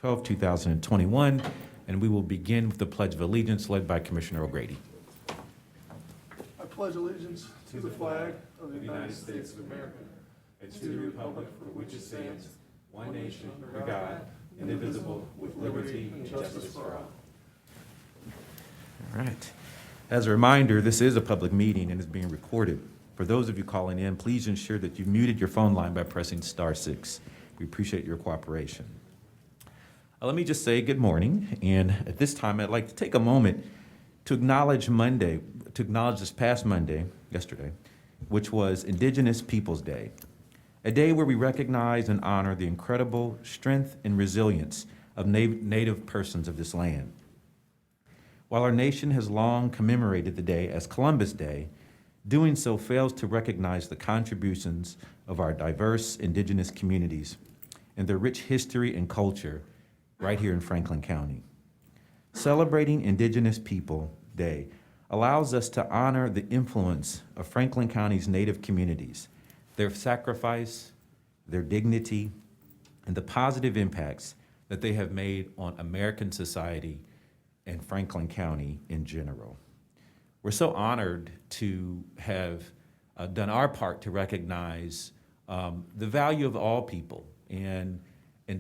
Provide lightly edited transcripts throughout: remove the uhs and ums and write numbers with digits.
12, 2021, and we will begin with the Pledge of Allegiance led by Commissioner O'Grady. I pledge allegiance to the flag of the United States of America and to the republic for which it stands, one nation, under God, indivisible, with liberty and justice for all. All right. As a reminder, this is a public meeting and is being recorded. For those of you calling in, please ensure that you've muted your phone line by pressing *6. We appreciate your cooperation. Let me just say good morning, and at this time, I'd like to take a moment to acknowledge this past Monday, yesterday, which was Indigenous Peoples Day, a day where we recognize and honor the incredible strength and resilience of Native persons of this land. While our nation has long commemorated the day as Columbus Day, doing so fails to recognize the contributions of our diverse Indigenous communities and their rich history and culture right here in Franklin County. Celebrating Indigenous People Day allows us to honor the influence of Franklin County's Native communities, their sacrifice, their dignity, and the positive impacts that they have made on American society and Franklin County in general. We're so honored to have done our part to recognize the value of all people. And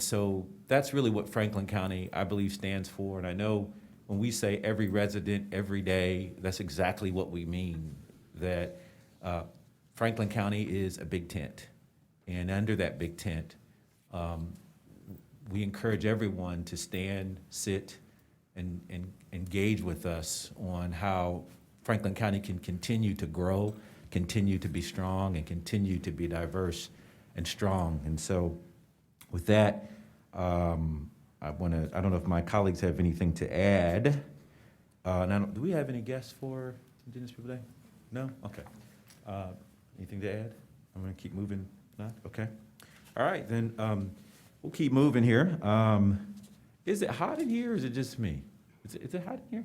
so that's really what Franklin County, I believe, stands for. And I know when we say every resident, every day, that's exactly what we mean, that Franklin County is a big tent. And under that big tent, we encourage everyone to stand, sit, and engage with us on how Franklin County can continue to grow, continue to be strong, and continue to be diverse and strong. And so with that, I don't know if my colleagues have anything to add. Now, do we have any guests for Indigenous People Day? No? Okay. Anything to add? I'm gonna keep moving, not? Okay. All right, then we'll keep moving here. Is it hot in here or is it just me? Is it hot in here?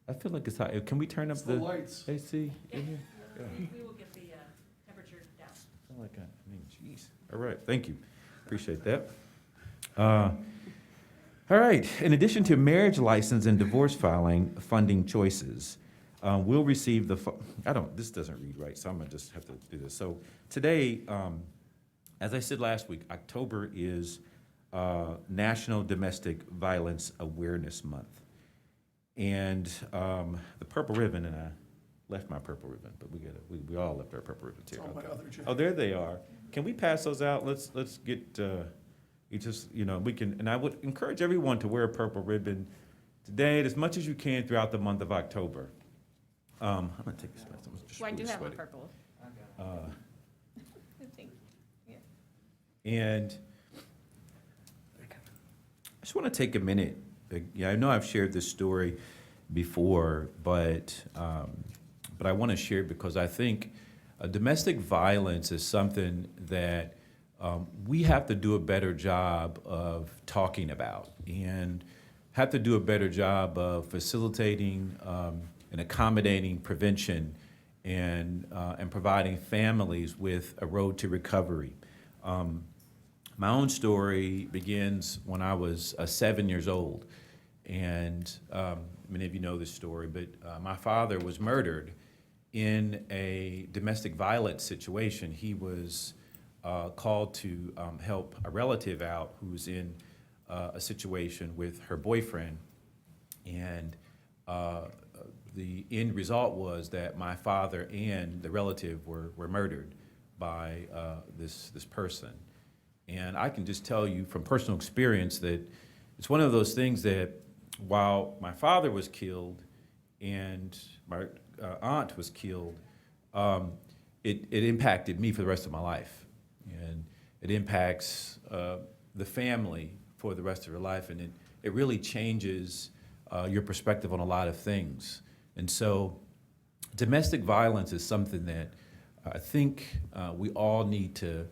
I feel like it's hot. Can we turn up It's the lights. AC in here? Yeah, we will get the temperature down. Geez. All right, thank you. Appreciate that. All right, in addition to marriage license and divorce filing funding choices, we'll receive this doesn't read right, so I'm gonna just have to do this. So today, as I said last week, October is National Domestic Violence Awareness Month. And the purple ribbon, and I left my purple ribbon, but we all left our purple ribbons here. It's on my other jacket. Oh, there they are. Can we pass those out? Let's get, we can, and I would encourage everyone to wear a purple ribbon today as much as you can throughout the month of October. I'm gonna take this. Well, I do have a purple. And I just want to take a minute. Yeah, I know I've shared this story before, but I want to share it because I think domestic violence is something that we have to do a better job of talking about and have to do a better job of facilitating and accommodating prevention and providing families with a road to recovery. My own story begins when I was 7 years old. And many of you know this story, but my father was murdered in a domestic violence situation. He was called to help a relative out who was in a situation with her boyfriend. And the end result was that my father and the relative were murdered by this person. And I can just tell you from personal experience that it's one of those things that while my father was killed and my aunt was killed, it impacted me for the rest of my life. And it impacts the family for the rest of your life. And it really changes your perspective on a lot of things. And so domestic violence is something that I think we all need to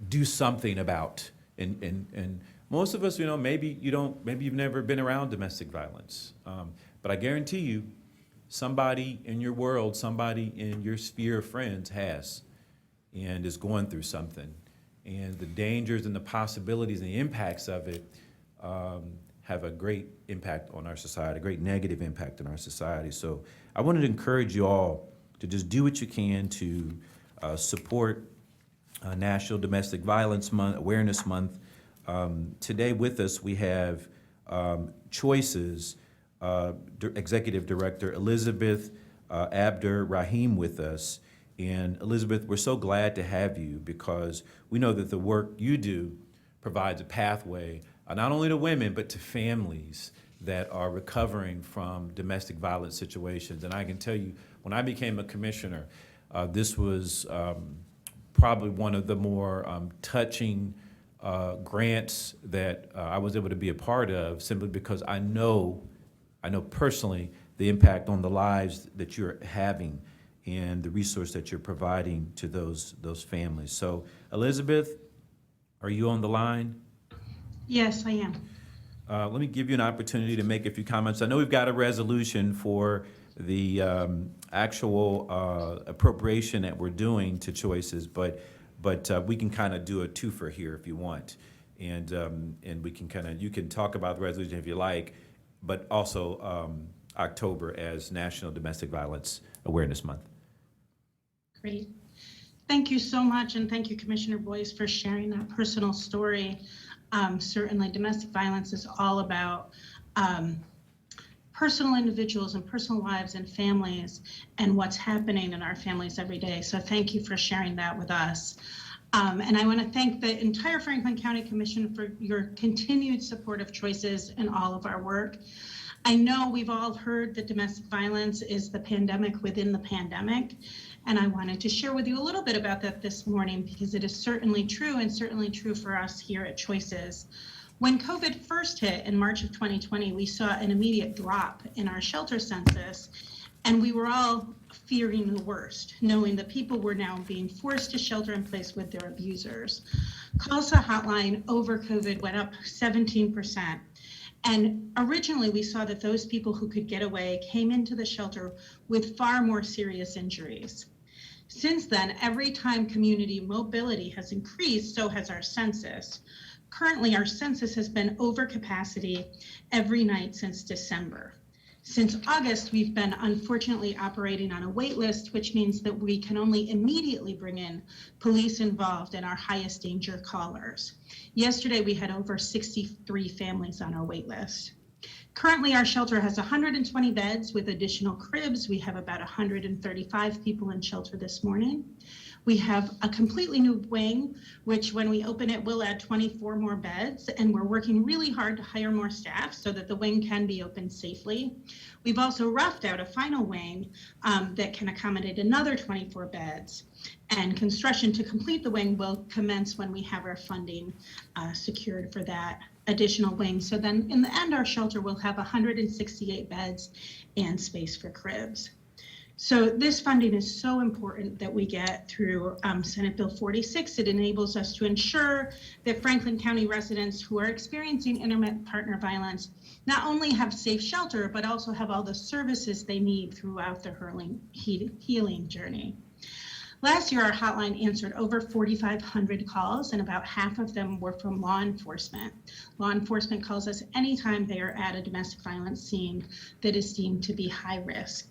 do something about. And most of us, maybe you've never been around domestic violence. But I guarantee you, somebody in your world, somebody in your sphere of friends has and is going through something. and the dangers and the possibilities and the impacts of it have a great impact on our society, a great negative impact on our society. So I wanted to encourage you all to just do what you can to support National Domestic Violence Month, Awareness Month. Today with us, we have Choices Executive Director Elizabeth Abdur Rahim with us. And Elizabeth, we're so glad to have you because we know that the work you do provides a pathway not only to women, but to families that are recovering from domestic violence situations. And I can tell you, when I became a commissioner, this was probably one of the more touching grants that I was able to be a part of, simply because I know personally the impact on the lives that you're having and the resource that you're providing to those families. So, Elizabeth, are you on the line? Yes, I am. Let me give you an opportunity to make a few comments. I know we've got a resolution for the actual appropriation that we're doing to Choices, but we can kind of do a twofer here if you want, and we can you can talk about the resolution if you like, but also October as National Domestic Violence Awareness Month. Great. Thank you so much, and thank you, Commissioner Boyce, for sharing that personal story. Certainly, domestic violence is all about personal individuals and personal lives and families and what's happening in our families every day. So thank you for sharing that with us. And I want to thank the entire Franklin County Commission for your continued support of Choices in all of our work. I know we've all heard that domestic violence is the pandemic within the pandemic, and I wanted to share with you a little bit about that this morning because it is certainly true, and certainly true for us here at Choices. When COVID first hit in March of 2020, we saw an immediate drop in our shelter census, and we were all fearing the worst, knowing that people were now being forced to shelter in place with their abusers. Calls to hotline over COVID went up 17%. And originally we saw that those people who could get away came into the shelter with far more serious injuries. Since then, every time community mobility has increased, so has our census. Currently, our census has been over capacity every night since December. Since August, we've been unfortunately operating on a wait list, which means that we can only immediately bring in police involved in our highest danger callers. Yesterday, we had over 63 families on our wait list. Currently, our shelter has 120 beds with additional cribs. We have about 135 people in shelter this morning. We have a completely new wing, which when we open it, will add 24 more beds, and we're working really hard to hire more staff so that the wing can be opened safely. We've also roughed out a final wing that can accommodate another 24 beds, and construction to complete the wing will commence when we have our funding secured for that additional wing. So then in the end, our shelter will have 168 beds and space for cribs. So this funding is so important that we get through Senate Bill 46. It enables us to ensure that Franklin County residents who are experiencing intimate partner violence not only have safe shelter, but also have all the services they need throughout their healing journey. Last year, our hotline answered over 4,500 calls, and about half of them were from law enforcement. Law enforcement calls us anytime they are at a domestic violence scene that is deemed to be high risk.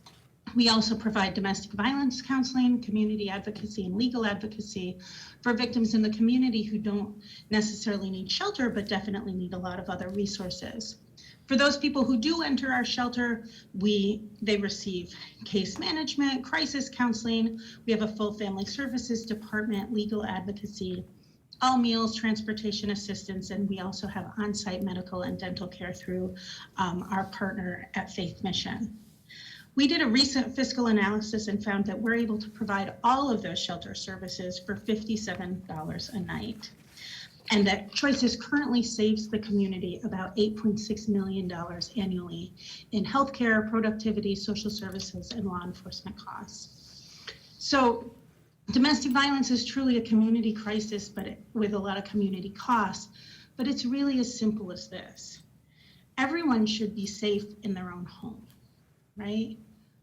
We also provide domestic violence counseling, community advocacy, and legal advocacy for victims in the community who don't necessarily need shelter, but definitely need a lot of other resources. For those people who do enter our shelter, they receive case management, crisis counseling. We have a full family services department, legal advocacy, all meals, transportation assistance, and we also have on-site medical and dental care through our partner at Faith Mission. We did a recent fiscal analysis and found that we're able to provide all of those shelter services for $57 a night, and that Choices currently saves the community about $8.6 million annually in healthcare, productivity, social services, and law enforcement costs. So domestic violence is truly a community crisis, but with a lot of community costs, but it's really as simple as this. Everyone should be safe in their own home, right?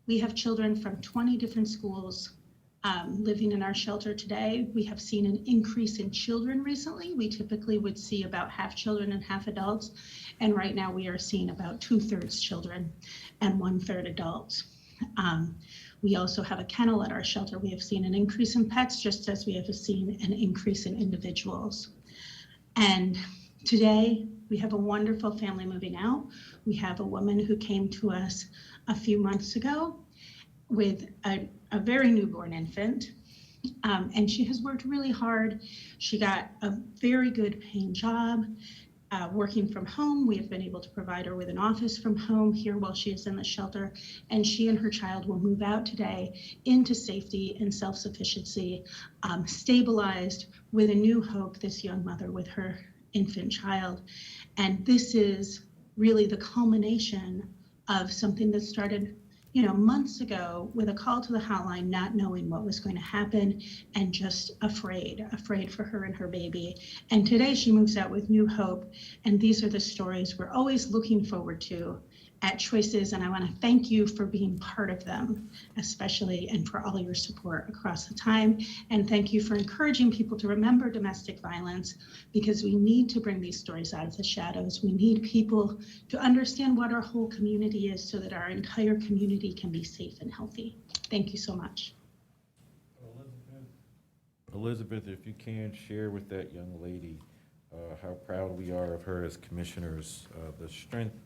We have children from 20 different schools living in our shelter today. We have seen an increase in children recently. We typically would see about half children and half adults. And right now we are seeing about 2/3 children and 1/3 adults. We also have a kennel at our shelter. We have seen an increase in pets, just as we have seen an increase in individuals. And today we have a wonderful family moving out. We have a woman who came to us a few months ago with a very newborn infant. And she has worked really hard. She got a very good paying job. Working from home, we have been able to provide her with an office from home here while she is in the shelter, and she and her child will move out today into safety and self-sufficiency, stabilized with a new hope, this young mother with her infant child. And this is really the culmination of something that started months ago with a call to the hotline, not knowing what was going to happen and just afraid for her and her baby. And today she moves out with new hope. And these are the stories we're always looking forward to at Choices. And I want to thank you for being part of them, especially, and for all your support across the time. And thank you for encouraging people to remember domestic violence, because we need to bring these stories out of the shadows. We need people to understand what our whole community is so that our entire community can be safe and healthy. Thank you so much. Elizabeth, if you can share with that young lady how proud we are of her as commissioners. The strength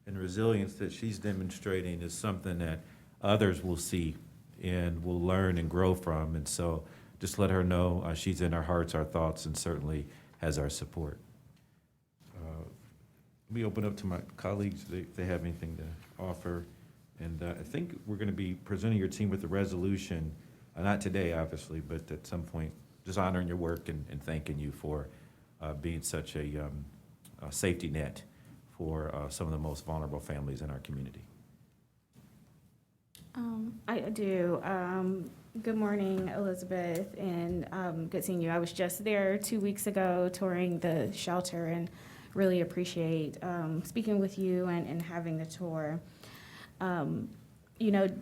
and resilience that she's demonstrating is something that others will see and will learn and grow from. And so just let her know she's in our hearts, our thoughts, and certainly has our support. Let me open up to my colleagues if they have anything to offer. And I think we're going to be presenting your team with a resolution, not today, obviously, but at some point, just honoring your work and thanking you for being such a safety net for some of the most vulnerable families in our community. I do. Good morning, Elizabeth, and good seeing you. I was just there 2 weeks ago touring the shelter and really appreciate speaking with you and having the tour.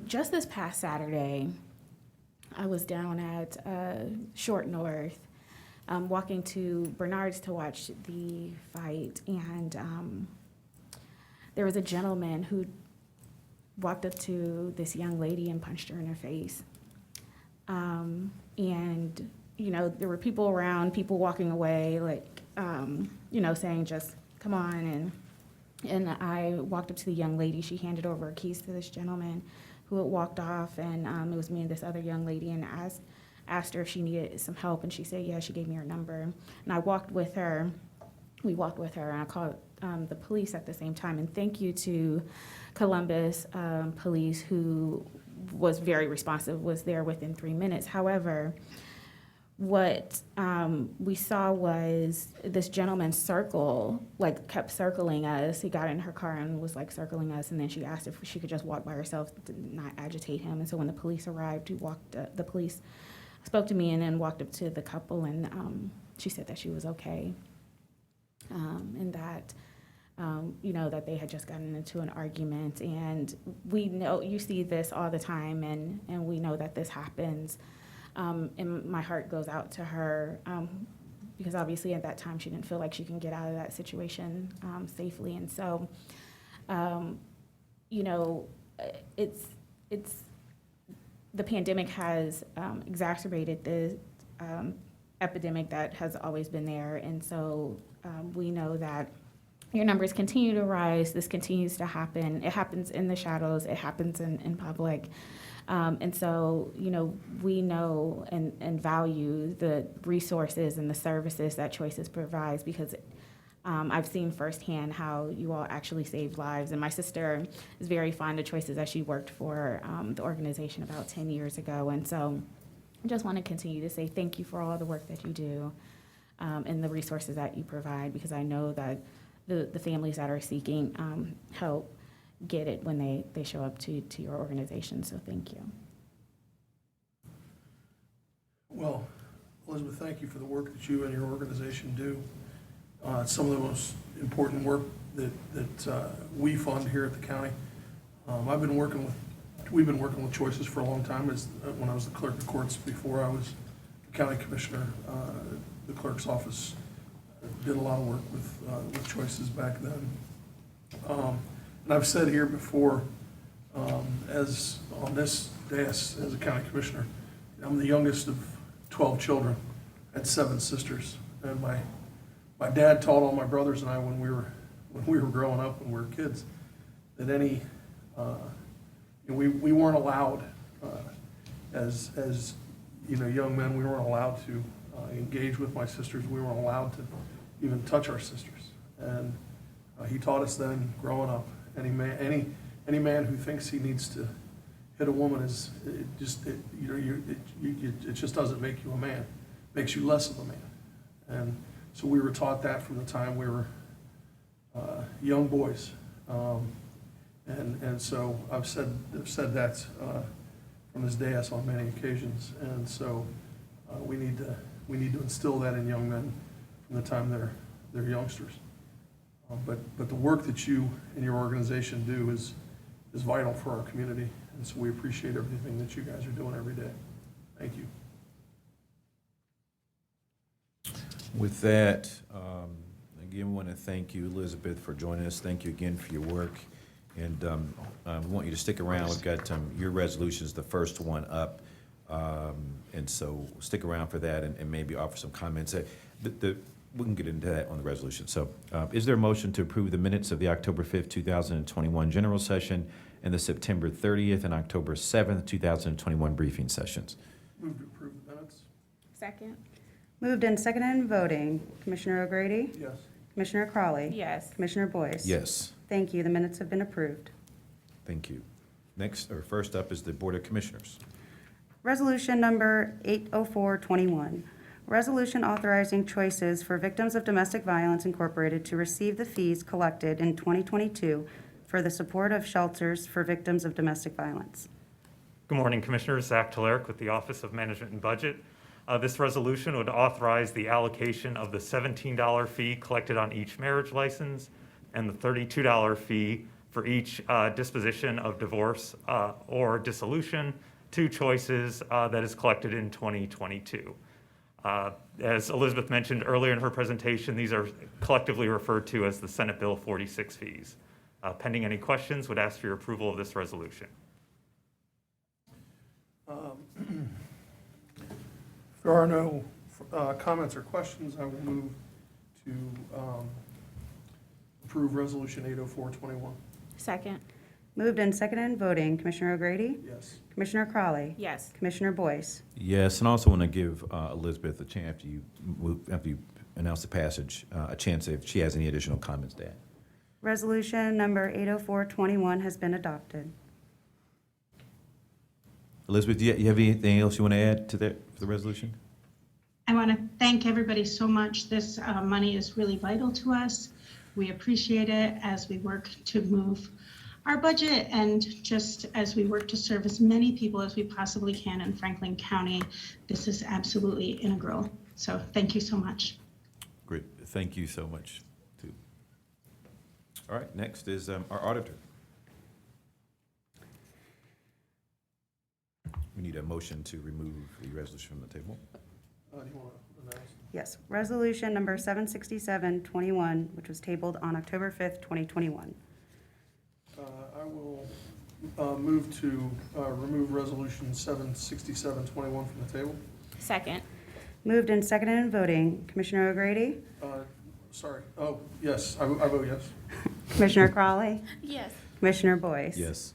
Just this past Saturday, I was down at Short North, walking to Bernard's to watch the fight, and there was a gentleman who walked up to this young lady and punched her in her face. There were people around, people walking away, saying just, come on. And I walked up to the young lady. She handed over her keys to this gentleman who had walked off, and it was me and this other young lady, and asked her if she needed some help, and she said, yeah, she gave me her number. And I walked with her. We walked with her, and I called the police at the same time. And thank you to Columbus Police, who was very responsive, was there within 3 minutes. However, what we saw was this gentleman kept circling us. He got in her car and was circling us, and then she asked if she could just walk by herself to not agitate him. And so when the police arrived, the police spoke to me and then walked up to the couple, and she said that she was okay, and that that they had just gotten into an argument. And we know you see this all the time, and we know that this happens. And my heart goes out to her, because obviously at that time she didn't feel like she can get out of that situation safely. And so, it's the pandemic has exacerbated the epidemic that has always been there. And so we know that your numbers continue to rise. This continues to happen. It happens in the shadows. It happens in public. And so, we know and value the resources and the services that Choices provides, because I've seen firsthand how you all actually save lives. And my sister is very fond of Choices, as she worked for the organization about 10 years ago. And so I just want to continue to say thank you for all the work that you do and the resources that you provide, because I know that the families that are seeking help get it when they show up to your organization. So thank you. Well, Elizabeth, thank you for the work that you and your organization do. It's some of the most important work that we fund here at the county. I've been working with we've been working with Choices for a long time. When I was the clerk of courts before I was county commissioner, the clerk's office did a lot of work with Choices back then. And I've said here before, as on this dais as a county commissioner, I'm the youngest of 12 children. I had 7 sisters, and my dad taught all my brothers and I when we were growing up, when we were kids, that we weren't allowed as young men, we weren't allowed to engage with my sisters. We weren't allowed to even touch our sisters. And he taught us then, growing up, any man who thinks he needs to hit a woman it just doesn't make you a man. It makes you less of a man. And so we were taught that from the time we were young boys. And so I've said that from this dais on many occasions. And so we need to instill that in young men from the time they're youngsters. But the work that you and your organization do is vital for our community, and so we appreciate everything that you guys are doing every day. Thank you. With that, again, we want to thank you, Elizabeth, for joining us. Thank you again for your work. And we want you to stick around. We've got your resolution is the first one up. And so stick around for that and maybe offer some comments. We can get into that on the resolution. So is there a motion to approve the minutes of the October 5th, 2021 general session and the September 30th and October 7th, 2021 briefing sessions? Move to approve the minutes. Second. Moved and seconded and voting. Commissioner O'Grady? Yes. Commissioner Crawley? Yes. Commissioner Boyce? Yes. Thank you. The minutes have been approved. Thank you. First up is the Board of Commissioners. Resolution number 80421. Resolution authorizing Choices for Victims of Domestic Violence Incorporated to receive the fees collected in 2022 for the support of shelters for victims of domestic violence. Good morning, Commissioners. Zach Telerik with the Office of Management and Budget. This resolution would authorize the allocation of the $17 fee collected on each marriage license and the $32 fee for each disposition of divorce or dissolution to Choices that is collected in 2022. As Elizabeth mentioned earlier in her presentation, these are collectively referred to as the Senate Bill 46 fees. Pending any questions, would ask for your approval of this resolution. If there are no comments or questions, I will move to approve Resolution 80421. Second. Moved and seconded and voting. Commissioner O'Grady? Yes. Commissioner Crawley? Yes. Commissioner Boyce? Yes, and I also want to give Elizabeth a chance after you announce the passage, a chance if she has any additional comments to add. Resolution number 80421 has been adopted. Elizabeth, do you have anything else you want to add to that for the resolution? I want to thank everybody so much. This money is really vital to us. We appreciate it as we work to move our budget and just as we work to serve as many people as we possibly can in Franklin County. This is absolutely integral. So thank you so much. Great, thank you so much, too. All right, next is our auditor. We need a motion to remove the resolution from the table. Do you want to announce? Yes. Resolution number 76721, which was tabled on October 5th, 2021. I will move to remove Resolution 76721 from the table. Second. Moved and seconded and voting. Commissioner O'Grady? Sorry. Oh, yes, I vote yes. Commissioner Crawley? Yes. Commissioner Boyce? Yes.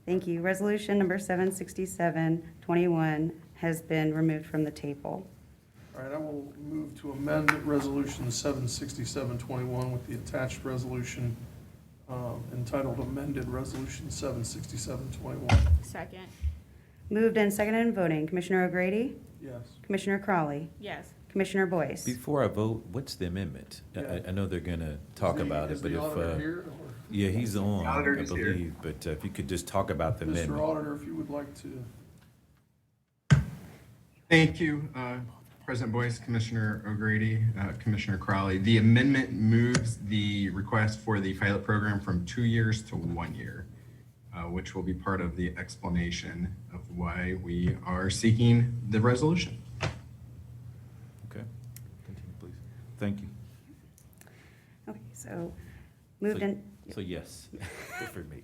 Thank you. Resolution number 76721 has been removed from the table. All right, I will move to amend Resolution 76721 with the attached resolution entitled Amended Resolution 76721. Second. Moved and seconded and voting. Commissioner O'Grady? Yes. Commissioner Crawley? Yes. Commissioner Boyce? Before I vote, what's the amendment? Yeah. I know they're going to talk about it, Is but the if, auditor here, or- yeah, he's on, I auditor is here. believe, but if you could just talk about the Mr. amendment. Auditor, if you would like to. Thank you, President Boyce, Commissioner O'Grady, Commissioner Crawley. The amendment moves the request for the pilot program from 2 years to 1 year. which will be part of the explanation of why we are seeking the resolution. Okay, continue, please. Thank you. Okay, so moved in, So yes, good for me.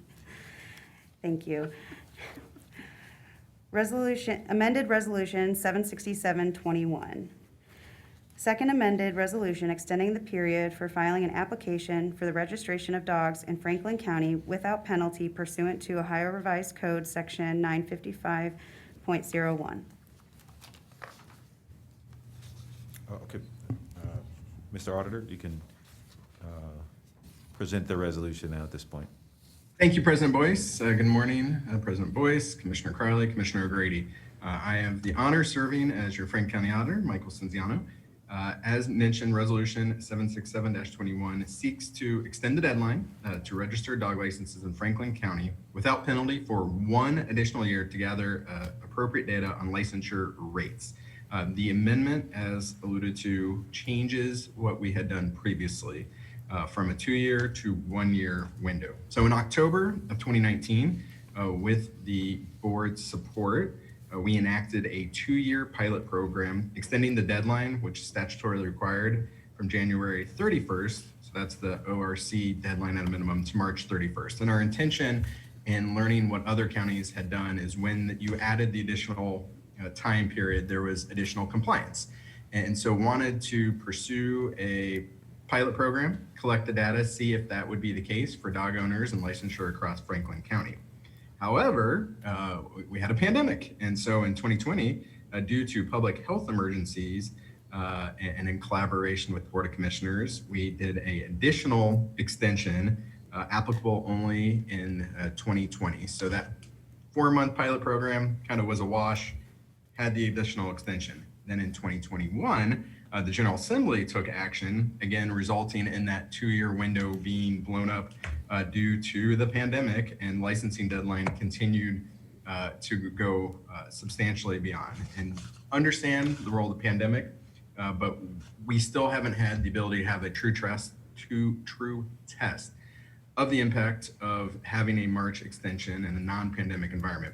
thank you. Amended Resolution 76721. Second amended resolution extending the period for filing an application for the registration of dogs in Franklin County without penalty pursuant to Ohio Revised Code, Section 955.01. Okay, Mr. Auditor, you can present the resolution now at this point. Thank you, President Boyce. Good morning, President Boyce, Commissioner Crowley, Commissioner O'Grady. I have the honor serving as your Franklin County Auditor, Michael Cinziano. As mentioned, Resolution 767-21 seeks to extend the deadline to register dog licenses in Franklin County without penalty for 1 additional year to gather appropriate data on licensure rates. The amendment, as alluded to, changes what we had done previously from a 2-year to 1-year window. So in October of 2019, with the board's support, we enacted a 2-year pilot program extending the deadline, which is statutorily required, from January 31st, so that's the ORC deadline at a minimum, to March 31st. And our intention in learning what other counties had done is when you added the additional time period, there was additional compliance. And so wanted to pursue a pilot program, collect the data, see if that would be the case for dog owners and licensure across Franklin County. However, we had a pandemic. And so in 2020, due to public health emergencies and in collaboration with the Board of Commissioners, we did an additional extension applicable only in 2020. So that 4-month pilot program kind of was a wash, had the additional extension. Then in 2021, the General Assembly took action, again, resulting in that 2-year window being blown up due to the pandemic, and licensing deadline continued to go substantially beyond. And understand the role of the pandemic, but we still haven't had the ability to have a true test of the impact of having a March extension in a non-pandemic environment.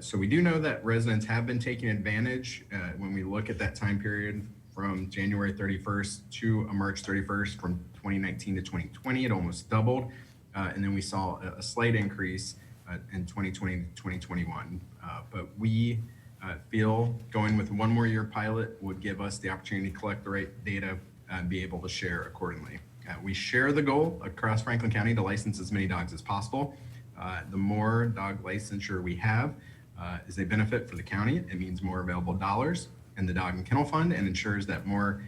So we do know that residents have been taking advantage when we look at that time period from January 31st to March 31st from 2019 to 2020, it almost doubled. And then we saw a slight increase in 2020 to 2021. But we feel going with 1 more year pilot would give us the opportunity to collect the right data and be able to share accordingly. We share the goal across Franklin County to license as many dogs as possible. The more dog licensure we have is a benefit for the county. It means more available dollars in the Dog and Kennel Fund and ensures that more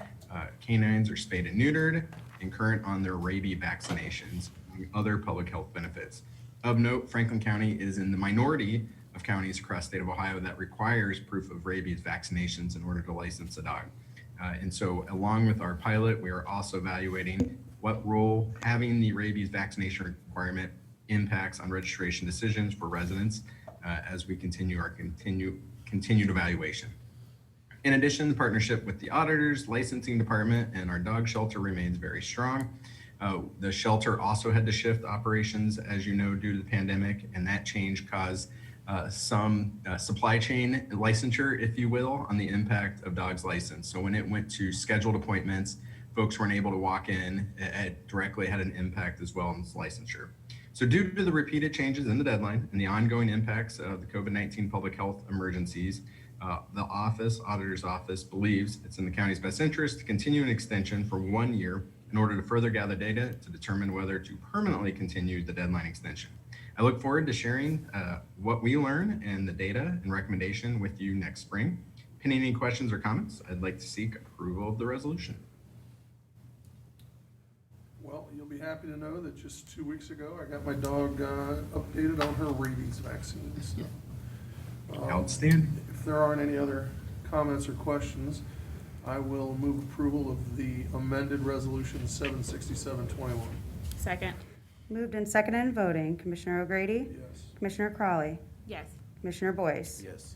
canines are spayed and neutered and current on their rabies vaccinations and other public health benefits. Of note, Franklin County is in the minority of counties across the state of Ohio that requires proof of rabies vaccinations in order to license a dog. And so along with our pilot, we are also evaluating what role having the rabies vaccination requirement impacts on registration decisions for residents as we continue our continued evaluation. In addition, the partnership with the auditors, licensing department, and our dog shelter remains very strong. The shelter also had to shift operations, as you know, due to the pandemic, and that change caused some supply chain licensure, if you will, on the impact of dogs licensed. So when it went to scheduled appointments, folks weren't able to walk in. It directly had an impact as well on licensure. So due to the repeated changes in the deadline and the ongoing impacts of the COVID-19 public health emergencies, the Auditor's Office believes it's in the county's best interest to continue an extension for 1 year in order to further gather data to determine whether to permanently continue the deadline extension. I look forward to sharing what we learn and the data and recommendation with you next spring. Pending any questions or comments, I'd like to seek approval of the resolution. Well, you'll be happy to know that just 2 weeks ago, I got my dog updated on her rabies vaccine. So, Outstanding. if there aren't any other comments or questions, I will move approval of the amended resolution 76721. Second. Moved and seconded and voting. Commissioner O'Grady? Yes. Commissioner Crowley? Yes. Commissioner Boyce? Yes.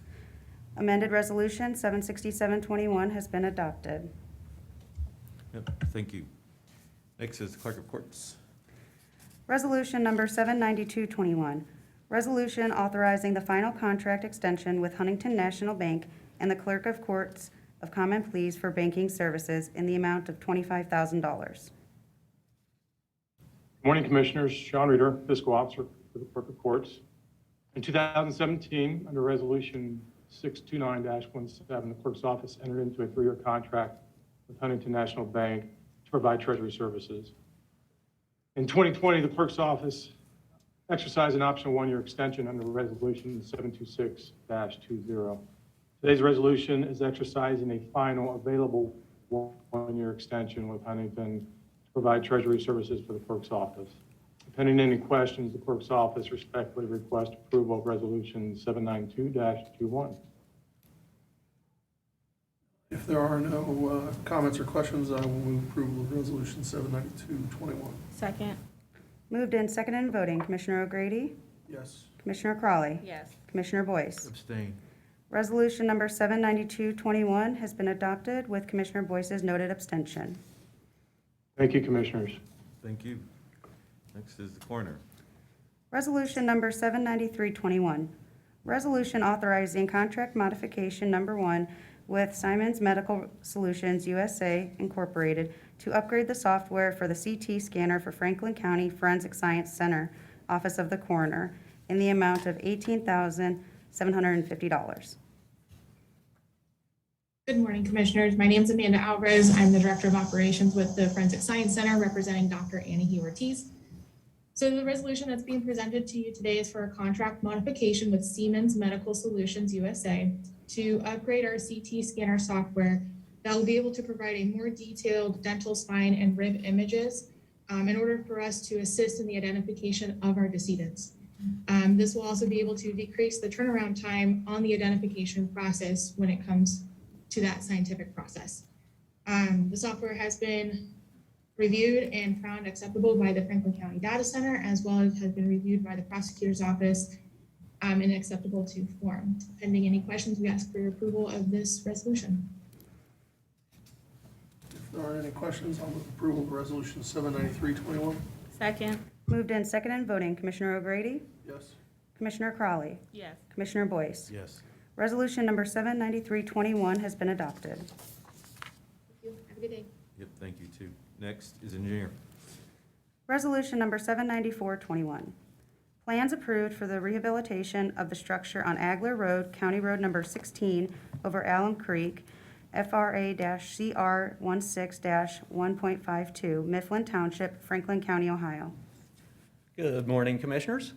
Amended Resolution 76721 has been adopted. Yep, thank you. Next is the Clerk of Courts. Resolution number 79221, Resolution authorizing the final contract extension with Huntington National Bank and the Clerk of Courts of Common Pleas for banking services in the amount of $25,000. Morning, Commissioners. Sean Reeder, Fiscal Officer for the Clerk of Courts. In 2017, under Resolution 629-17, the Clerk's Office entered into a 3-year contract with Huntington National Bank to provide treasury services. In 2020, the Clerk's Office exercised an optional 1-year extension under Resolution 726-20. Today's resolution is exercising a final available 1-year extension with Huntington to provide treasury services for the Clerk's Office. Pending any questions, the Clerk's Office respectfully requests approval of Resolution 792-21. If there are no comments or questions, I will move approval of Resolution 792-21. Second. Moved in second and voting, Commissioner O'Grady, Yes. Commissioner Crawley, Yes. Commissioner Boyce. Abstain. Resolution number 792-21 has been adopted with Commissioner Boyce's noted abstention. Thank you, Commissioners. Thank you. Next is the coroner. Resolution number 793-21, resolution authorizing contract modification number 1 with Simon's Medical Solutions USA Incorporated to upgrade the software for the CT scanner for Franklin County Forensic Science Center, Office of the Coroner, in the amount of $18,750. Good morning, Commissioners. My name is Amanda Alvarez. I'm the Director of Operations with the Forensic Science Center, representing Dr. Annie Ortiz. So the resolution that's being presented to you today is for a contract modification with Siemens Medical Solutions USA to upgrade our CT scanner software that will be able to provide a more detailed dental, spine, and rib images in order for us to assist in the identification of our decedents. This will also be able to decrease the turnaround time on the identification process when it comes to that scientific process. The software has been reviewed and found acceptable by the Franklin County Data Center, as well as has been reviewed by the prosecutor's office and acceptable to form. Pending any questions, we ask for your approval of this resolution. If there aren't any questions, I'll move approval of Resolution 793-21. Second. Moved in second and voting, Commissioner O'Grady, Yes. Commissioner Crawley, Yes. Commissioner Boyce. Yes. Resolution number 793-21 has been adopted. Thank you. Have a good day. Yep, thank you too. Next is engineer. Resolution number 794-21. Plans approved for the rehabilitation of the structure on Agler Road, County Road number 16 over Alum Creek, FRA-CR16-1.52, Mifflin Township, Franklin County, Ohio. Good morning, Commissioners.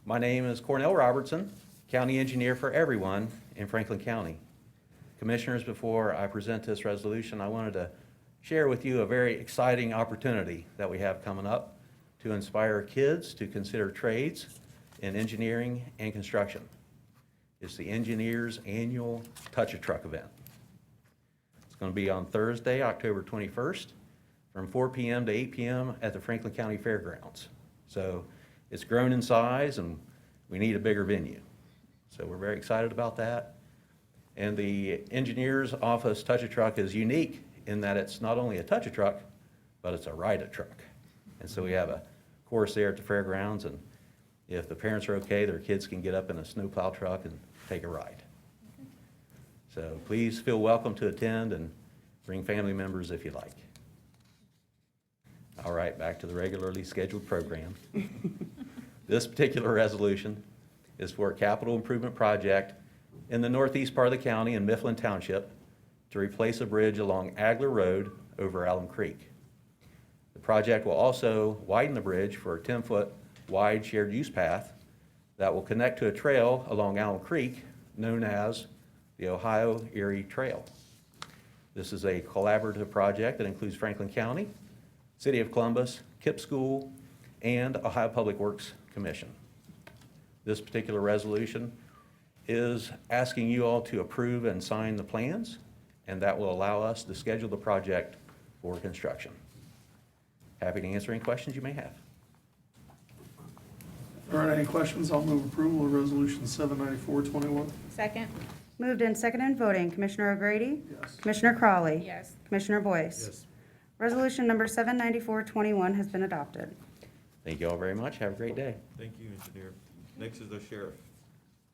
My name is Cornell Robertson, County Engineer for everyone in Franklin County. Commissioners, before I present this resolution, I wanted to share with you a very exciting opportunity that we have coming up to inspire kids to consider trades in engineering and construction. It's the Engineers Annual Touch a Truck event. It's going to be on Thursday, October 21st, from 4 p.m. to 8 p.m. at the Franklin County Fairgrounds. So it's grown in size and we need a bigger venue. So we're very excited about that. And the Engineers Office Touch a Truck is unique in that it's not only a touch a truck, but it's a ride a truck. And so we have a course there at the fairgrounds, and if the parents are okay, their kids can get up in a snowplow truck and take a ride. So please feel welcome to attend and bring family members if you like. All right, back to the regularly scheduled program. This particular resolution is for a capital improvement project in the northeast part of the county in Mifflin Township to replace a bridge along Agler Road over Alum Creek. The project will also widen the bridge for a 10-foot wide shared use path that will connect to a trail along Alum Creek known as the Ohio Erie Trail. This is a collaborative project that includes Franklin County, City of Columbus, KIPP School, and Ohio Public Works Commission. This particular resolution is asking you all to approve and sign the plans, and that will allow us to schedule the project for construction. Happy to answer any questions you may have. If there aren't any questions, I'll move approval of Resolution 794-21. Second. Moved in second and voting, Commissioner O'Grady, Yes. Commissioner Crawley, Yes. Commissioner Boyce. Resolution number 794-21 has been adopted. Thank you all very much. Have a great day. Thank you, engineer. Next is the sheriff.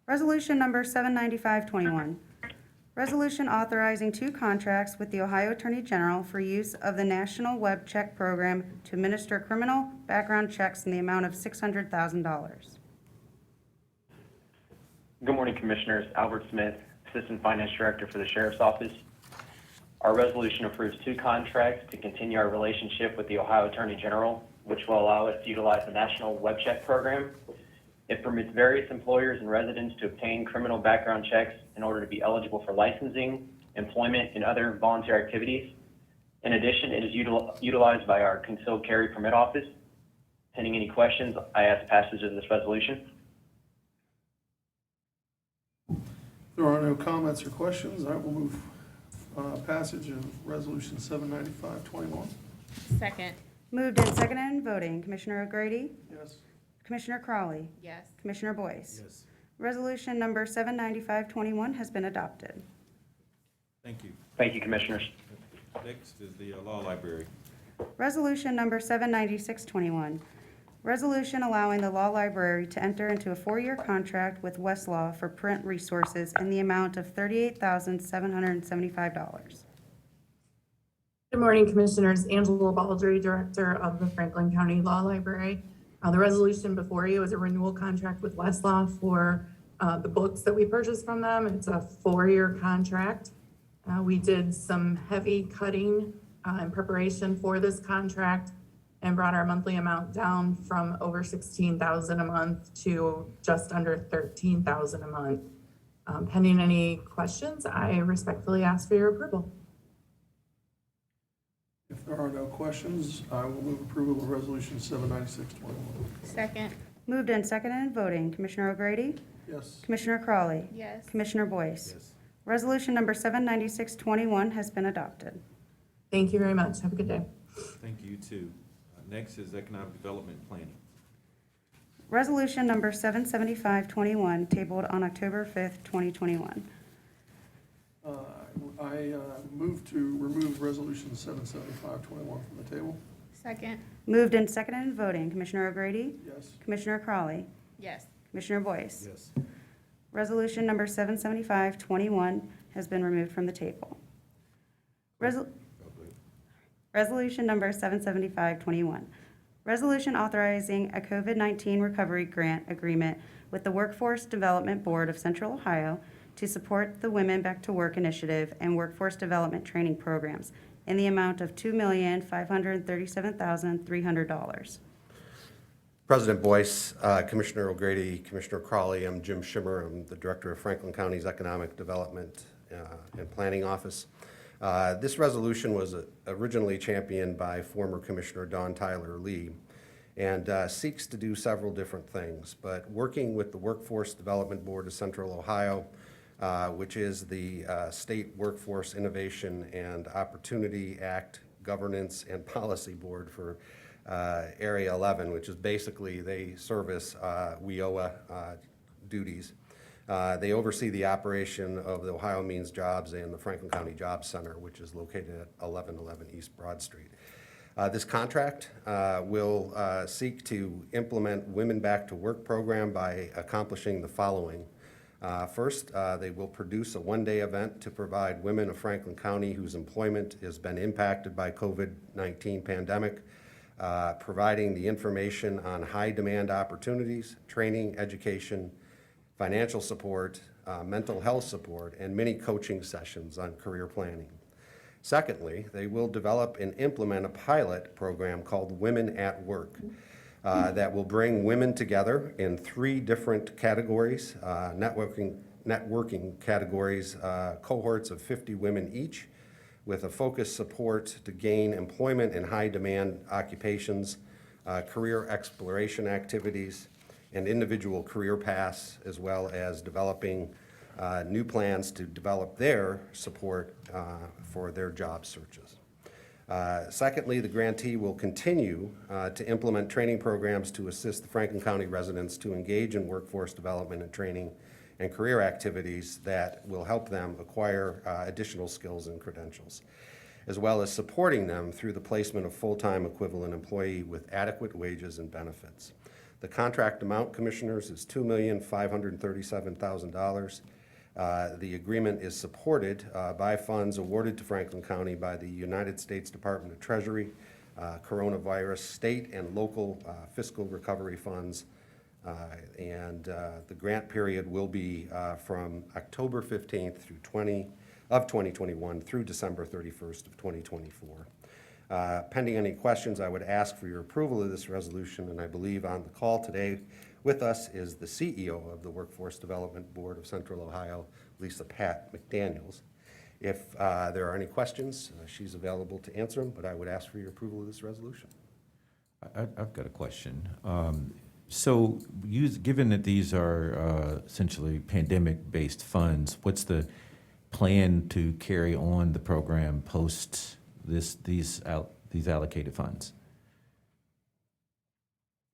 Resolution number 79521. Resolution authorizing 2 contracts with the Ohio Attorney General for use of the National Web Check Program to administer criminal background checks in the amount of $600,000. Good morning, Commissioners. Albert Smith, Assistant Finance Director for the Sheriff's Office. Our resolution approves 2 contracts to continue our relationship with the Ohio Attorney General, which will allow us to utilize the National Web Check Program. It permits various employers and residents to obtain criminal background checks in order to be eligible for licensing, employment, and other voluntary activities. In addition, it is utilized by our concealed carry permit office. Pending any questions, I ask passage of this resolution. If there are no comments or questions, I will move passage of Resolution 79521. Second. Moved and seconded and voting. Commissioner O'Grady? Yes. Commissioner Crawley? Yes. Commissioner Boyce? Yes. Resolution number 79521 has been adopted. Thank you. Thank you, Commissioners. Next is the law library. Resolution number 79621. Resolution allowing the law library to enter into a 4-year contract with Westlaw for print resources in the amount of $38,775. Good morning, Commissioners. Angela Baldry, Director of the Franklin County Law Library. The resolution before you is a renewal contract with Westlaw for the books that we purchased from them. It's a 4-year contract. We did some heavy cutting in preparation for this contract and brought our monthly amount down from over $16,000 a month to just under $13,000 a month. Pending any questions, I respectfully ask for your approval. If there are no questions, I will move approval of Resolution 79621. Second. Moved and seconded and voting. Commissioner O'Grady? Yes. Commissioner Crawley? Yes. Commissioner Boyce? Yes. Resolution number 79621 has been adopted. Thank you very much. Have a good day. Thank you, too. Next is economic development planning. Resolution number 77521, tabled on October 5th, 2021. I move to remove Resolution 77521 from the table. Second. Moved and seconded and voting. Commissioner O'Grady? Yes. Commissioner Crawley? Yes. Commissioner Boyce? Yes. Resolution number 77521 has been removed from the table. Resolution number 77521. Resolution authorizing a COVID-19 recovery grant agreement with the Workforce Development Board of Central Ohio to support the Women Back to Work Initiative and workforce development training programs in the amount of $2,537,300. President Boyce, Commissioner O'Grady, Commissioner Crawley, I'm Jim Schimmer. I'm the Director of Franklin County's Economic Development and Planning Office. This resolution was originally championed by former Commissioner Dawn Tyler Lee and seeks to do several different things, but working with the Workforce Development Board of Central Ohio, which is the State Workforce Innovation and Opportunity Act Governance and Policy Board for Area 11, which is basically they service WIOA duties. They oversee the operation of the Ohio Means Jobs and the Franklin County Jobs Center, which is located at 1111 East Broad Street. This contract will seek to implement Women Back to Work program by accomplishing the following. First, they will produce a one-day event to provide women of Franklin County whose employment has been impacted by COVID-19 pandemic, providing the information on high-demand opportunities, training, education, financial support, mental health support, and many coaching sessions on career planning. Secondly, they will develop and implement a pilot program called Women at Work that will bring women together in 3 different categories, networking categories, cohorts of 50 women each, with a focused support to gain employment in high-demand occupations, career exploration activities, and individual career paths, as well as developing new plans to develop their support for their job searches. Secondly, the grantee will continue to implement training programs to assist the Franklin County residents to engage in workforce development and training and career activities that will help them acquire additional skills and credentials, as well as supporting them through the placement of full-time equivalent employee with adequate wages and benefits. The contract amount, Commissioners, is $2,537,000. The agreement is supported by funds awarded to Franklin County by the United States Department of Treasury, coronavirus, state and local fiscal recovery funds, and the grant period will be from October 15th through 2021 through December 31st of 2024. Pending any questions, I would ask for your approval of this resolution, and I believe on the call today with us is the CEO of the Workforce Development Board of Central Ohio, Lisa Pat McDaniels. If there are any questions, she's available to answer them, but I would ask for your approval of this resolution. I've got a question. So, given that these are essentially pandemic-based funds, what's the plan to carry on the program post these allocated funds?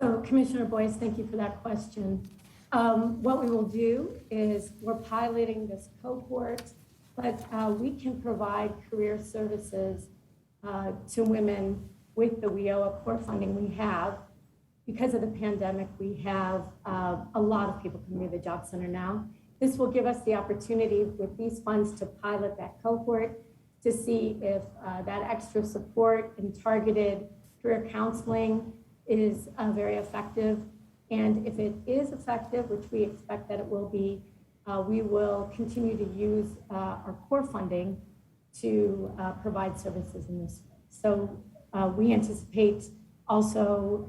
So Commissioner Boyce, thank you for that question. What we will do is we're piloting this cohort, but we can provide career services to women with the WIOA core funding we have. Because of the pandemic, we have a lot of people coming to the Job Center now. This will give us the opportunity with these funds to pilot that cohort to see if that extra support and targeted career counseling is very effective. And if it is effective, which we expect that it will be, we will continue to use our core funding to provide services in this way. So we anticipate also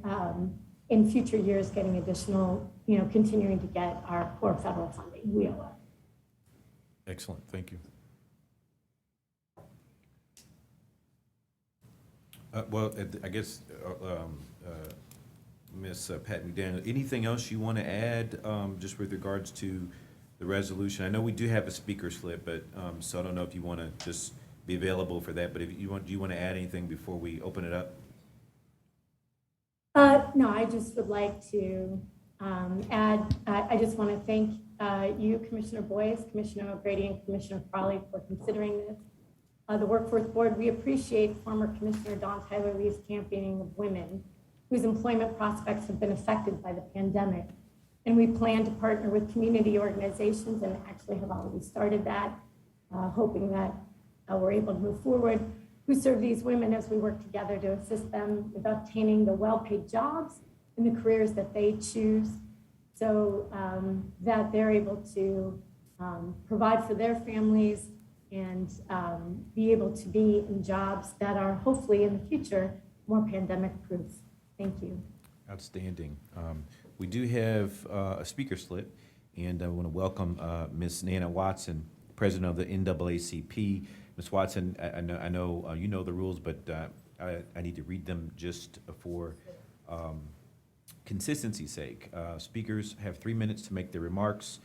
in future years getting additional, continuing to get our core federal funding, WIOA. Excellent, thank you. Well, I guess, Ms. Pat McDaniel, anything else you want to add just with regards to the resolution? I know we do have a speaker slip, but so I don't know if you want to just be available for that, but if you want, do you want to add anything before we open it up? No, I just would like to add, I just want to thank you, Commissioner Boyce, Commissioner O'Grady, and Commissioner Crowley for considering this. The Workforce Board, we appreciate former Commissioner Don Tyler Lee's championing of women whose employment prospects have been affected by the pandemic. And we plan to partner with community organizations and actually have already started that, hoping that we're able to move forward, who serve these women as we work together to assist them with obtaining the well-paid jobs and the careers that they choose so that they're able to provide for their families and be able to be in jobs that are hopefully in the future more pandemic proof. Thank you. Outstanding. We do have a speaker slip, and I want to welcome Ms. Nana Watson, President of the NAACP. Ms. Watson, I know you know the rules, but I need to read them just for consistency's sake. Speakers have 3 minutes to make their remarks.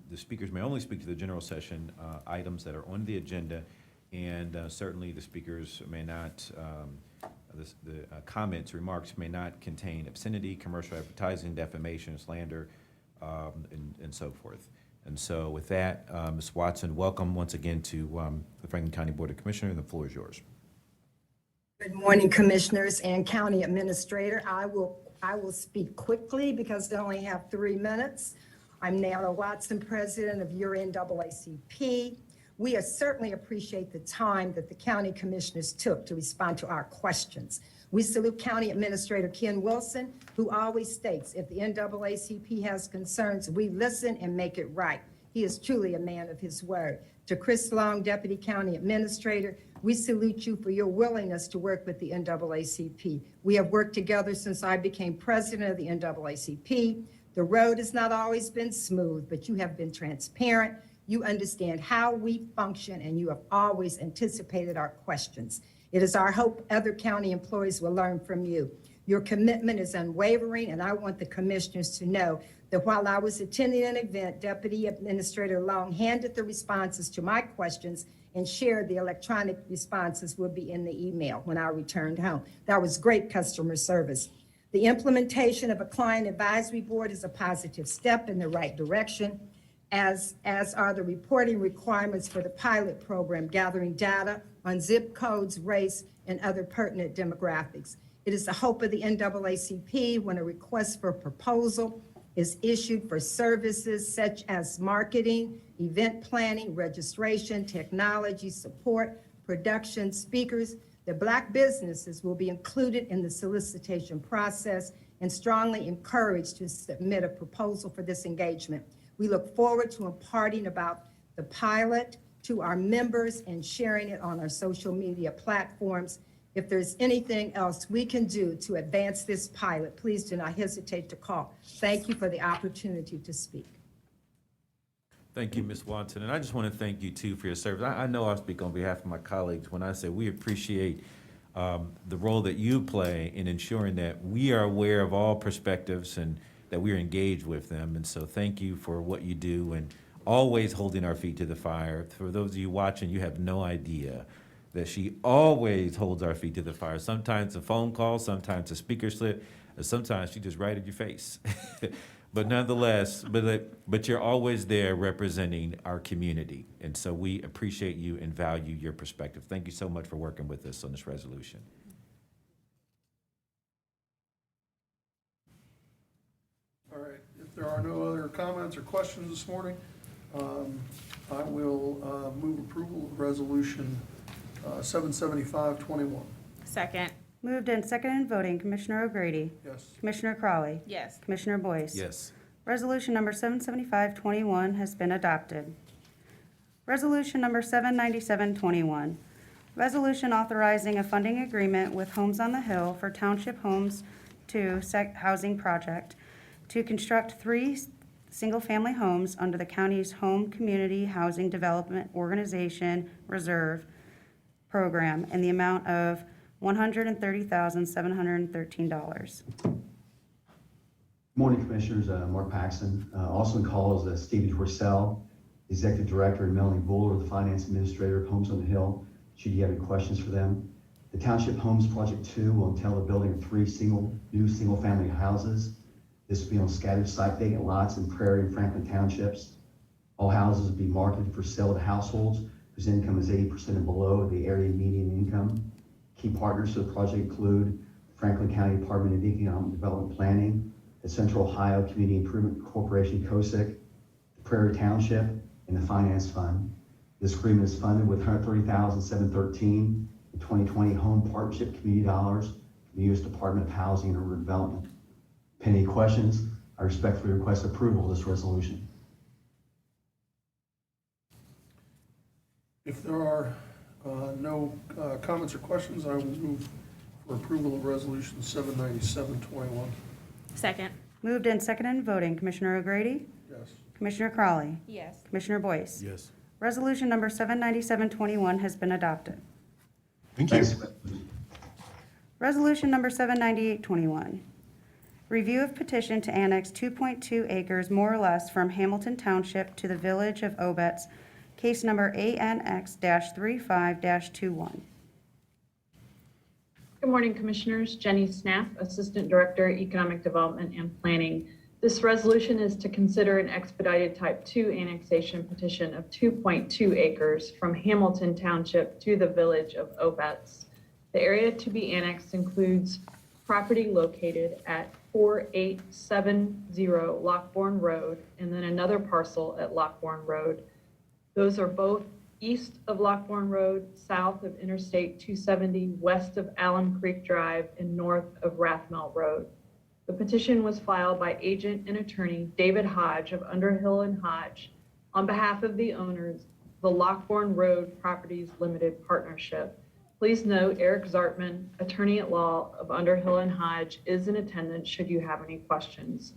The speakers may only speak to the general session items that are on the agenda, and certainly the speakers may not, the comments, remarks may not contain obscenity, commercial advertising, defamation, slander, and so forth. And so with that, Ms. Watson, welcome once again to the Franklin County Board of Commissioners. The floor is yours. Good morning, Commissioners and County Administrator. I will speak quickly because I only have 3 minutes. I'm Nana Watson, President of your NAACP. We certainly appreciate the time that the County Commissioners took to respond to our questions. We salute County Administrator Ken Wilson, who always states if the NAACP has concerns, we listen and make it right. He is truly a man of his word. To Chris Long, Deputy County Administrator, we salute you for your willingness to work with the NAACP. We have worked together since I became president of the NAACP. The road has not always been smooth, but you have been transparent. You understand how we function, and you have always anticipated our questions. It is our hope other county employees will learn from you. Your commitment is unwavering, and I want the commissioners to know that while I was attending an event, Deputy Administrator Long handed the responses to my questions and shared the electronic responses will be in the email when I returned home. That was great customer service. The implementation of a client advisory board is a positive step in the right direction, as are the reporting requirements for the pilot program, gathering data on zip codes, race, and other pertinent demographics. It is the hope of the NAACP when a request for proposal is issued for services such as marketing, event planning, registration, technology, support, production, speakers, that Black businesses will be included in the solicitation process and strongly encouraged to submit a proposal for this engagement. We look forward to imparting about the pilot to our members and sharing it on our social media platforms. If there's anything else we can do to advance this pilot, please do not hesitate to call. Thank you for the opportunity to speak. Thank you, Ms. Watson, and I just want to thank you too for your service. I know I speak on behalf of my colleagues when I say we appreciate the role that you play in ensuring that we are aware of all perspectives and that we are engaged with them. And so thank you for what you do and always holding our feet to the fire. For those of you watching, you have no idea that she always holds our feet to the fire. Sometimes a phone call, sometimes a speaker slip, and sometimes she just right in your face. But nonetheless, but you're always there representing our community. And so we appreciate you and value your perspective. Thank you so much for working with us on this resolution. All right, if there are no other comments or questions this morning, I will move approval of Resolution 775-21. Second. Moved and seconded in voting, Commissioner O'Grady, Yes. Commissioner Crawley, Yes. Commissioner Boyce. Yes. Resolution number 775-21 has been adopted. Resolution number 797-21, resolution authorizing a funding agreement with Homes on the Hill for Township Homes 2 Housing Project to construct 3 single-family homes under the county's Home Community Housing Development Organization Reserve Program in the amount of $130,713. Morning, Commissioners. Mark Paxton. Also in call is Stevie Horsell, Executive Director, and Melanie Buller, the Finance Administrator of Homes on the Hill, should you have any questions for them. The Township Homes Project 2 will entail the building of 3 new single-family houses. This will be on scattered site vacant lots in Prairie and Franklin Townships. All houses will be marketed for sale to households whose income is 80% and below the area median income. Key partners to the project include Franklin County Department of Economic Development Planning, the Central Ohio Community Improvement Corporation, COSIC, the Prairie Township, and the Finance Fund. This agreement is funded with $130,713 in 2020 Home Partnership Community dollars from the U.S. Department of Housing and Urban Development. Any questions? I respectfully request approval of this resolution. If there are no comments or questions, I will move for approval of Resolution 797-21. Second. Moved and seconded in voting, Commissioner O'Grady, Yes. Commissioner Crawley, Yes. Commissioner Boyce. Yes. Resolution number 797-21 has been adopted. Thank you. Resolution number 798-21, review of petition to annex 2.2 acres more or less from Hamilton Township to the Village of Obetz, case number ANX-35-21. Good morning, Commissioners. Jenny Snapp, Assistant Director, Economic Development and Planning. This resolution is to consider an expedited Type 2 annexation petition of 2.2 acres from Hamilton Township to the Village of Obetz. The area to be annexed includes property located at 4870 Lockbourne Road and then another parcel at Lockbourne Road. Those are both east of Lockbourne Road, south of Interstate 270, west of Alum Creek Drive, and north of Rathmell Road. The petition was filed by agent and attorney David Hodge of Underhill and Hodge on behalf of the owners, the Lockbourne Road Properties Limited Partnership. Please note Eric Zartman, attorney at law of Underhill and Hodge, is in attendance should you have any questions.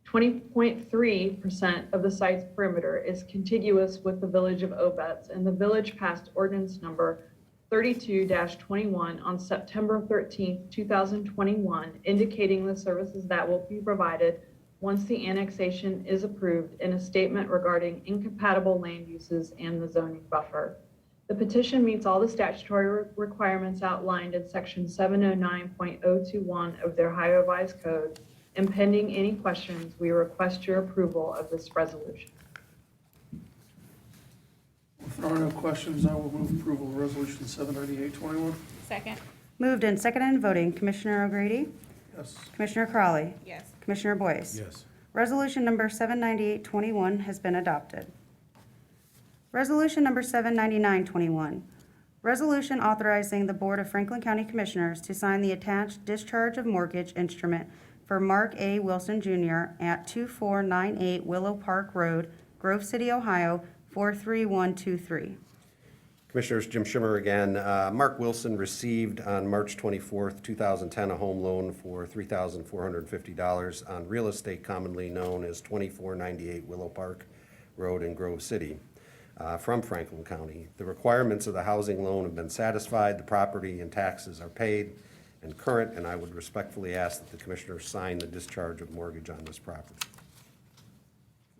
20.3% of the site's perimeter is contiguous with the Village of Obetz, and the village passed ordinance number 32-21 on September 13, 2021, indicating the services that will be provided once the annexation is approved in a statement regarding incompatible land uses and the zoning buffer. The petition meets all the statutory requirements outlined in section 709.021 of the Ohio Revised Code. And pending any questions, we request your approval of this resolution. If there are no questions, I will move approval of Resolution 798-21. Second. Moved and seconded and voting, Commissioner O'Grady, Yes. Commissioner Crowley, Yes. Commissioner Boyce. Yes. Resolution number 79821 has been adopted. Resolution number 79921, resolution authorizing the Board of Franklin County Commissioners to sign the attached discharge of mortgage instrument for Mark A. Wilson Jr. at 2498 Willow Park Road, Grove City, Ohio, 43123. Commissioners, Jim Schimmer again. Mark Wilson received on March 24th, 2010, a home loan for $3,450 on real estate commonly known as 2498 Willow Park Road in Grove City from Franklin County. The requirements of the housing loan have been satisfied, the property and taxes are paid and current, and I would respectfully ask that the Commissioners sign the discharge of mortgage on this property.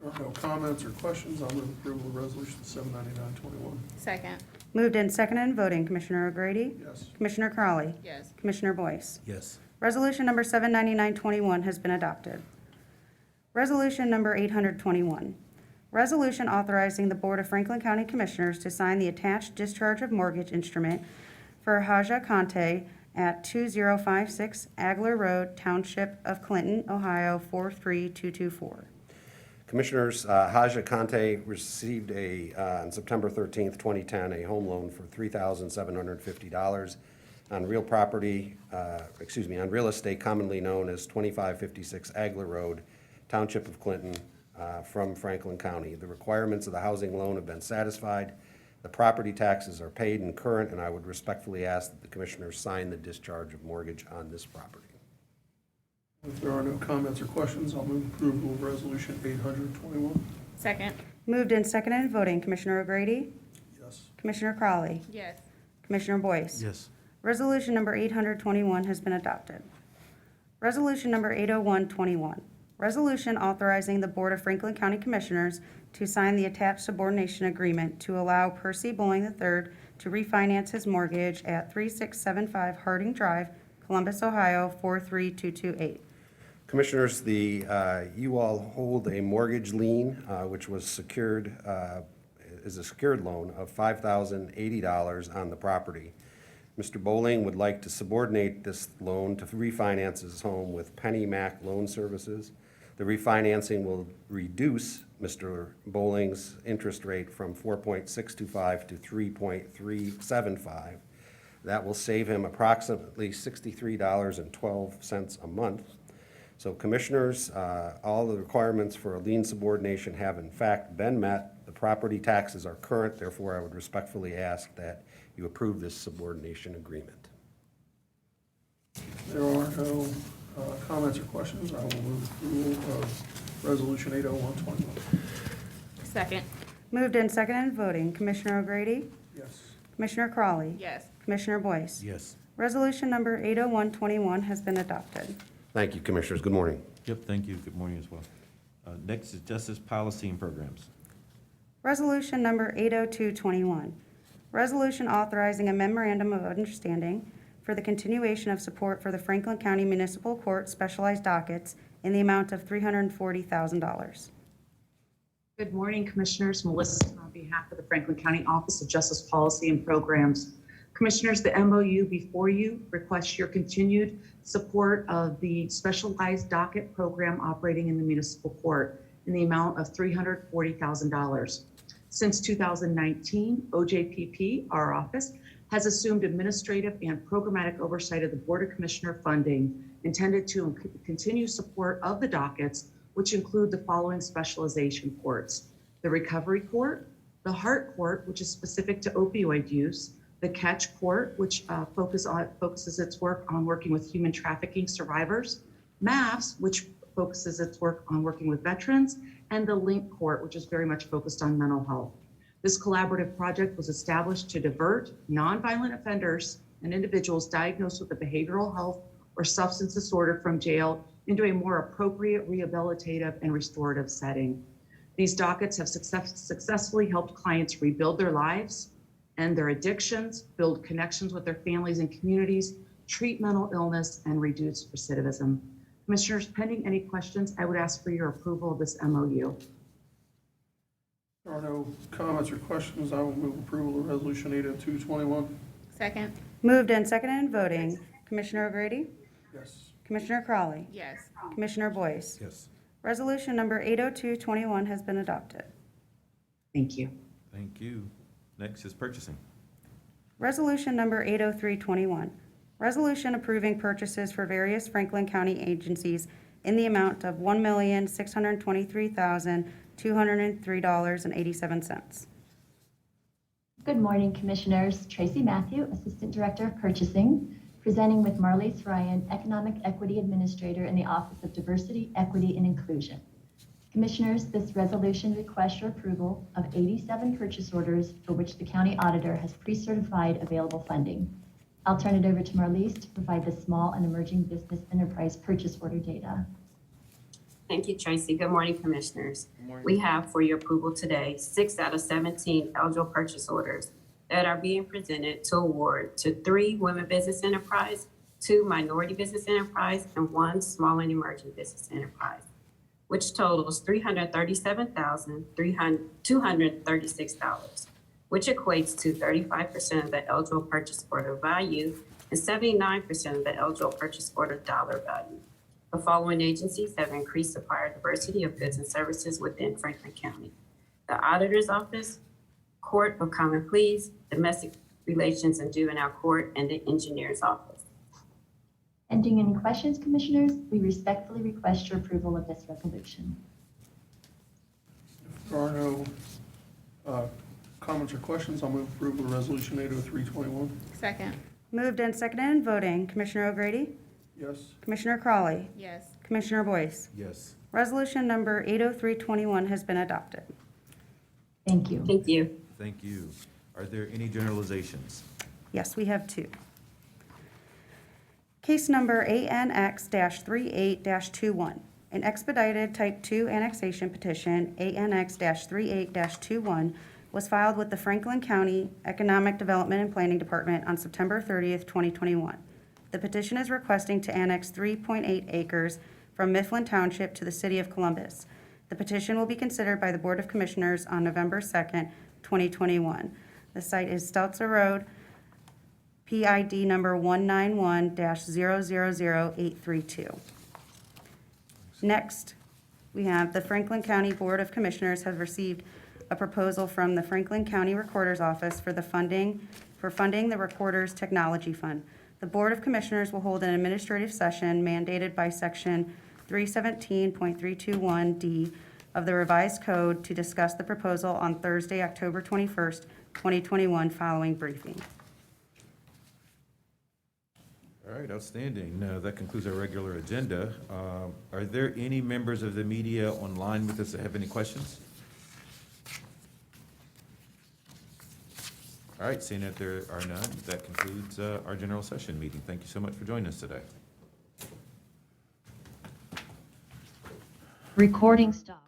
There are no comments or questions. I'll move approval of resolution 79921. Second. Moved and seconded and voting, Commissioner O'Grady, Yes. Commissioner Crowley, Yes. Commissioner Boyce. Yes. Resolution number 79921 has been adopted. Resolution number 821, resolution authorizing the Board of Franklin County Commissioners to sign the attached discharge of mortgage instrument for Haja Conte at 2056 Agler Road, Township of Clinton, Ohio, 43224. Commissioners, Haja Conte received on September 13th, 2010, a home loan for $3,750 on real property, on real estate commonly known as 2556 Agler Road, Township of Clinton, from Franklin County. The requirements of the housing loan have been satisfied. The property taxes are paid and current, and I would respectfully ask that the Commissioners sign the discharge of mortgage on this property. If there are no comments or questions, I'll move approval of resolution 821. Second. Moved and seconded and voting, Commissioner O'Grady, Yes. Commissioner Crowley, Yes. Commissioner Boyce. Yes. Resolution number 821 has been adopted. Resolution number 80121, resolution authorizing the Board of Franklin County Commissioners to sign the attached subordination agreement to allow Percy Boeing III to refinance his mortgage at 3675 Harding Drive, Columbus, Ohio, 43228. Commissioners, you all hold a mortgage lien, which was secured, is a secured loan of $5,080 on the property. Mr. Bowling would like to subordinate this loan to refinance his home with Penny Mac Loan Services. The refinancing will reduce Mr. Bowling's interest rate from 4.625 to 3.375. That will save him approximately $63.12 a month. So Commissioners, all the requirements for a lien subordination have in fact been met. The property taxes are current, therefore I would respectfully ask that you approve this subordination agreement. There are no comments or questions. I will move approval of resolution 80121. Second. Moved and seconded and voting, Commissioner O'Grady, Yes. Commissioner Crowley, Yes. Commissioner Boyce. Yes. Resolution number 80121 has been adopted. Thank you, Commissioners. Good morning. Yep, thank you. Good morning as well. Next is Justice Policy and Programs. Resolution number 80221, resolution authorizing a memorandum of understanding for the continuation of support for the Franklin County Municipal Court specialized dockets in the amount of $340,000. Good morning, Commissioners. Melissa on behalf of the Franklin County Office of Justice Policy and Programs. Commissioners, the MOU before you requests your continued support of the specialized docket program operating in the municipal court in the amount of $340,000. Since 2019, OJPP, our office, has assumed administrative and programmatic oversight of the Board of Commissioner funding intended to continue support of the dockets, which include the following specialization courts: the Recovery Court, the Heart Court, which is specific to opioid use, the Catch Court, which focuses its work on working with human trafficking survivors, MAFS, which focuses its work on working with veterans, and the Link Court, which is very much focused on mental health. This collaborative project was established to divert nonviolent offenders and individuals diagnosed with a behavioral health or substance disorder from jail into a more appropriate rehabilitative and restorative setting. These dockets have successfully helped clients rebuild their lives, end their addictions, build connections with their families and communities, treat mental illness, and reduce recidivism. Commissioners, pending any questions, I would ask for your approval of this MOU. There are no comments or questions. I will move approval of resolution 80221. Second. Moved and seconded in voting. Commissioner O'Grady? Yes. Commissioner Crawley? Yes. Commissioner Boyce? Yes. Resolution number 80221 has been adopted. Thank you. Thank you. Next is purchasing. Resolution number 80321, resolution approving purchases for various Franklin County agencies in the amount of $1,623,203.87. Good morning, Commissioners. Tracy Matthew, Assistant Director of Purchasing, presenting with Marlise Ryan, Economic Equity Administrator in the Office of Diversity, Equity, and Inclusion. Commissioners, this resolution requests your approval of 87 purchase orders for which the County Auditor has pre-certified available funding. I'll turn it over to Marlise to provide the small and emerging business enterprise purchase order data. Thank you, Tracy. Good morning, Commissioners. We have for your approval today 6 out of 17 eligible purchase orders that are being presented to award to 3 women business enterprise, 2 minority business enterprise, and 1 small and emerging business enterprise, which totals $337,236, which equates to 35% of the eligible purchase order value and 79% of the eligible purchase order dollar value. The following agencies have increased supplier diversity of goods and services within Franklin County: the Auditor's Office, Court of Common Pleas, Domestic Relations and Juvenile Court, and the Engineer's Office. Pending any questions, Commissioners, we respectfully request your approval of this resolution. If there are no comments or questions, I'll move approval of Resolution 80321. Second. Moved and seconded in voting. Commissioner O'Grady? Yes. Commissioner Crawley? Yes. Commissioner Boyce? Yes. Resolution number 80321 has been adopted. Thank you. Thank you. Thank you. Are there any generalizations? Yes, we have 2. Case number ANX-38-21, an expedited Type 2 annexation petition, ANX-38-21, was filed with the Franklin County Economic Development and Planning Department on September 30th, 2021. The petition is requesting to annex 3.8 acres from Mifflin Township to the City of Columbus. The petition will be considered by the Board of Commissioners on November 2nd, 2021. The site is Stelzer Road, PID number 191-000832. Next, we have the Franklin County Board of Commissioners has received a proposal from the Franklin County Recorder's Office for funding the Recorder's Technology Fund. The Board of Commissioners will hold an administrative session mandated by Section 317.321D of the revised code to discuss the proposal on Thursday, October 21st, 2021, following briefing. All right, outstanding. That concludes our regular agenda. Are there any members of the media online with us that have any questions? All right, seeing that there are none, that concludes our general session meeting. Thank you so much for joining us today. Recording stop.